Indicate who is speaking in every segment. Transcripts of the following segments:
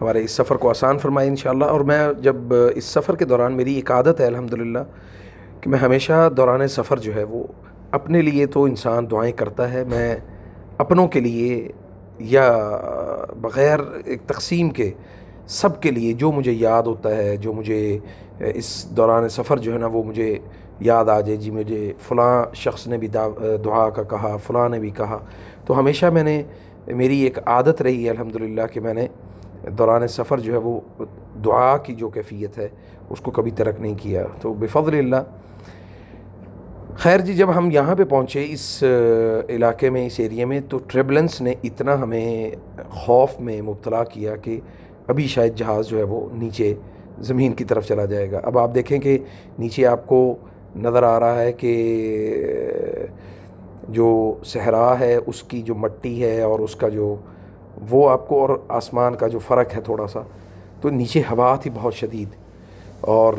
Speaker 1: ہمارے اس سفر کو آسان فرمائے انشاءاللہ۔ اور میں جب اس سفر کے دوران میری ایک عادت ہے الحمدللہ کہ میں ہمیشہ دوران سفر جو ہے وہ اپنے لیے تو انسان دعائیں کرتا ہے، میں اپنوں کے لیے یا بغیر ایک تقسیم کے سب کے لیے جو مجھے یاد ہوتا ہے، جو مجھے اس دوران سفر جو ہے نا وہ مجھے یاد آ جائے، جی مجھے فلاں شخص نے بھی دعا کا کہا، فلاں نے بھی کہا، تو ہمیشہ میں نے میری ایک عادت رہی ہے الحمدللہ کہ میں نے دوران سفر جو ہے وہ دعا کی جو کیفیت ہے اس کو کبھی ترک نہیں کیا۔ تو بفضل اللہ خیر جی، جب ہم یہاں پہ پہنچے اس علاقے میں، اس ایریے میں، تو ٹریبلنس نے اتنا ہمیں خوف میں مبتلا کیا کہ ابھی شاید جہاز جو ہے وہ نیچے زمین کی طرف چلا جائے گا۔ اب آپ دیکھیں کہ نیچے آپ کو نظر آ رہا ہے کہ جو صحرا ہے اس کی جو مٹی ہے اور اس کا جو وہ آپ کو، اور آسمان کا جو فرق ہے تھوڑا سا، تو نیچے ہوا تھی بہت شدید، اور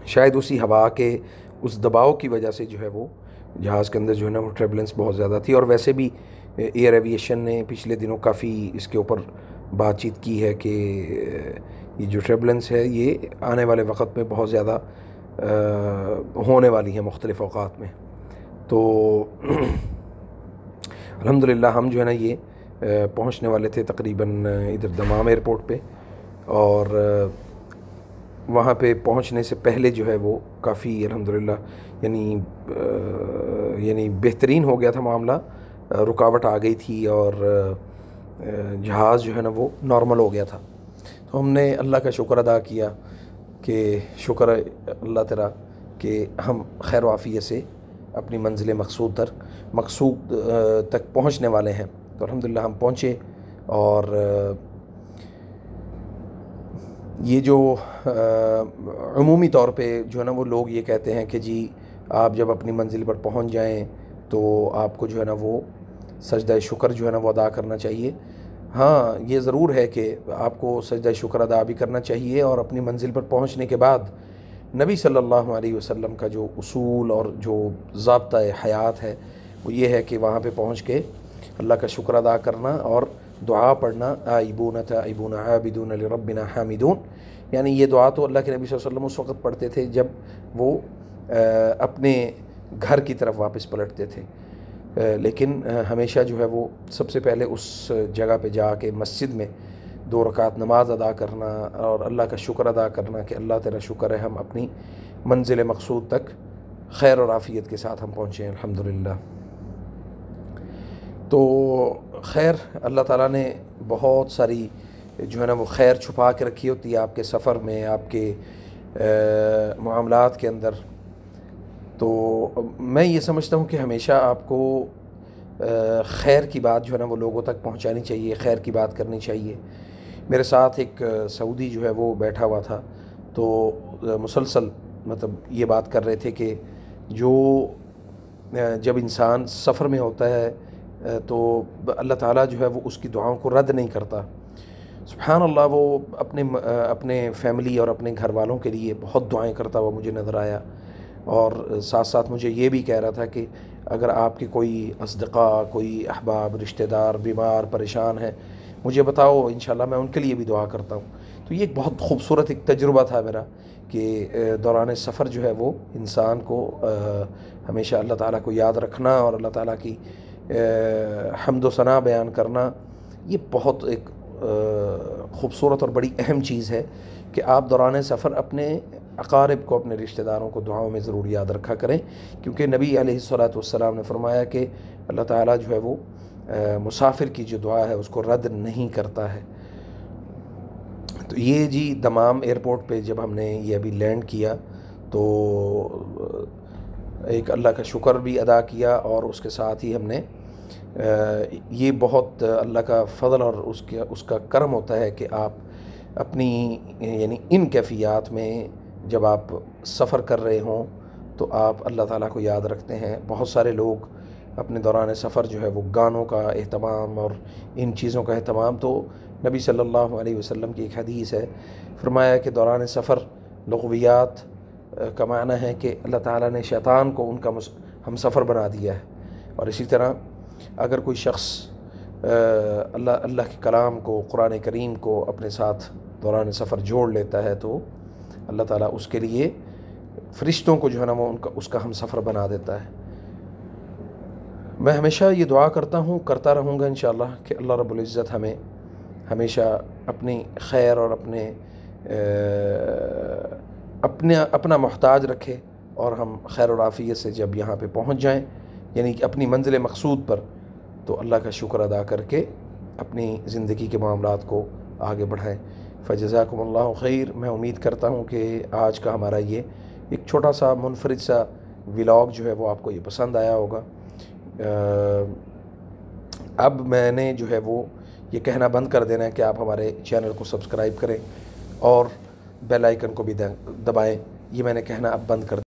Speaker 1: شاید اسی ہوا کے اس دباؤ کی وجہ سے جو ہے وہ جہاز کے اندر جو ہے نا وہ ٹریبلنس بہت زیادہ تھی۔ اور ویسے بھی ایئر ایویشن نے پچھلے دنوں کافی اس کے اوپر بات چیت کی ہے کہ یہ جو ٹریبلنس ہے یہ آنے والے وقت میں بہت زیادہ ہونے والی ہے مختلف اوقات میں۔ تو الحمدللہ ہم جو ہے نا یہ پہنچنے والے تھے تقریباً ادھر دمام ایئرپورٹ پہ، اور وہاں پہ پہنچنے سے پہلے جو ہے وہ کافی الحمدللہ یعنی بہترین ہو گیا تھا معاملہ، رکاوٹ آ گئی تھی اور جہاز جو ہے نا وہ نارمل ہو گیا تھا۔ تو ہم نے اللہ کا شکر ادا کیا کہ شکر ہے اللہ تیرا کہ ہم خیر و عافیت سے اپنی منزل مقصود تک پہنچنے والے ہیں۔ تو الحمدللہ ہم پہنچے، اور یہ جو عمومی طور پہ جو ہے نا وہ لوگ یہ کہتے ہیں کہ جی آپ جب اپنی منزل پر پہنچ جائیں تو آپ کو جو ہے نا وہ سجدہ شکر جو ہے نا وہ ادا کرنا چاہیے۔ ہاں یہ ضرور ہے کہ آپ کو سجدہ شکر ادا بھی کرنا چاہیے، اور اپنی منزل پر پہنچنے کے بعد نبی صلی اللہ علیہ وسلم کا جو اصول اور جو ضابطہ حیات ہے وہ یہ ہے کہ وہاں پہ پہنچ کے اللہ کا شکر ادا کرنا اور دعا پڑھنا، آئبون تائبون عابدون لربنا حامدون، یعنی یہ دعا تو اللہ کے نبی صلی اللہ علیہ وسلم اس وقت پڑھتے تھے جب وہ اپنے گھر کی طرف واپس پلٹتے تھے، لیکن ہمیشہ جو ہے وہ سب سے پہلے اس جگہ پہ جا کے مسجد میں 2 رکعت نماز ادا کرنا اور اللہ کا شکر ادا کرنا کہ اللہ تیرا شکر ہے ہم اپنی منزل مقصود تک خیر اور عافیت کے ساتھ ہم پہنچے ہیں الحمدللہ۔ تو خیر اللہ تعالیٰ نے بہت ساری جو ہے نا وہ خیر چھپا کے رکھی ہوتی ہے آپ کے سفر میں، آپ کے معاملات کے اندر۔ تو میں یہ سمجھتا ہوں کہ ہمیشہ آپ کو خیر کی بات جو ہے نا وہ لوگوں تک پہنچانی چاہیے، خیر کی بات کرنی چاہیے۔ میرے ساتھ ایک سعودی جو ہے وہ بیٹھا ہوا تھا، تو مسلسل مطلب یہ بات کر رہے تھے کہ جب انسان سفر میں ہوتا ہے تو اللہ تعالیٰ جو ہے وہ اس کی دعاؤں کو رد نہیں کرتا۔ سبحان اللہ، وہ اپنے فیملی اور اپنے گھر والوں کے لیے بہت دعائیں کرتا ہوا مجھے نظر آیا، اور ساتھ ساتھ مجھے یہ بھی کہہ رہا تھا کہ اگر آپ کے کوئی اصدقاء، کوئی احباب، رشتہ دار بیمار پریشان ہیں مجھے بتاؤ، انشاءاللہ میں ان کے لیے بھی دعا کرتا ہوں۔ تو یہ ایک بہت خوبصورت ایک تجربہ تھا میرا کہ دوران سفر جو ہے وہ انسان کو ہمیشہ اللہ تعالیٰ کو یاد رکھنا اور اللہ تعالیٰ کی حمد و ثنا بیان کرنا، یہ بہت ایک خوبصورت اور بڑی اہم چیز ہے کہ آپ دوران سفر اپنے اقارب کو، اپنے رشتہ داروں کو دعاؤں میں ضرور یاد رکھا کریں، کیونکہ نبی علیہ الصلوۃ والسلام نے فرمایا کہ اللہ تعالیٰ جو ہے وہ مسافر کی جو دعا ہے اس کو رد نہیں کرتا ہے۔ تو یہ جی دمام ایئرپورٹ پہ جب ہم نے یہ ابھی لینڈ کیا تو ایک اللہ کا شکر بھی ادا کیا، اور اس کے ساتھ ہی ہم نے یہ بہت اللہ کا فضل اور اس کا کرم ہوتا ہے کہ آپ اپنی یعنی ان کیفیات میں جب آپ سفر کر رہے ہوں تو آپ اللہ تعالیٰ کو یاد رکھتے ہیں۔ بہت سارے لوگ اپنے دوران سفر جو ہے وہ گانوں کا اہتمام اور ان چیزوں کا اہتمام، تو نبی صلی اللہ علیہ وسلم کی ایک حدیث ہے، فرمایا کہ دوران سفر لغویات کا معنی ہے کہ اللہ تعالیٰ نے شیطان کو ان کا ہم سفر بنا دیا ہے، اور اسی طرح اگر کوئی شخص اللہ کے کلام کو، قرآن کریم کو اپنے ساتھ دوران سفر جوڑ لیتا ہے تو اللہ تعالیٰ اس کے لیے فرشتوں کو جو ہے نا وہ اس کا ہم سفر بنا دیتا ہے۔ میں ہمیشہ یہ دعا کرتا ہوں، کرتا رہوں گا انشاءاللہ کہ اللہ رب العزت ہمیں ہمیشہ اپنی خیر اور اپنا محتاج رکھے، اور ہم خیر و عافیت سے جب یہاں پہ پہنچ جائیں، یعنی کہ اپنی منزل مقصود پر، تو اللہ کا شکر ادا کر کے اپنی زندگی کے معاملات کو آگے بڑھائیں۔ فجزاکم اللہ خیر۔ میں امید کرتا ہوں کہ آج کا ہمارا یہ ایک چھوٹا سا منفرد سا ولاگ جو ہے وہ آپ کو یہ پسند آیا ہوگا۔ اب میں نے جو ہے وہ یہ کہنا بند کر دینا ہے کہ آپ ہمارے چینل کو سبسکرائب کریں اور بیل آئیکن کو بھی دبائیں، یہ میں نے کہنا اب بند کر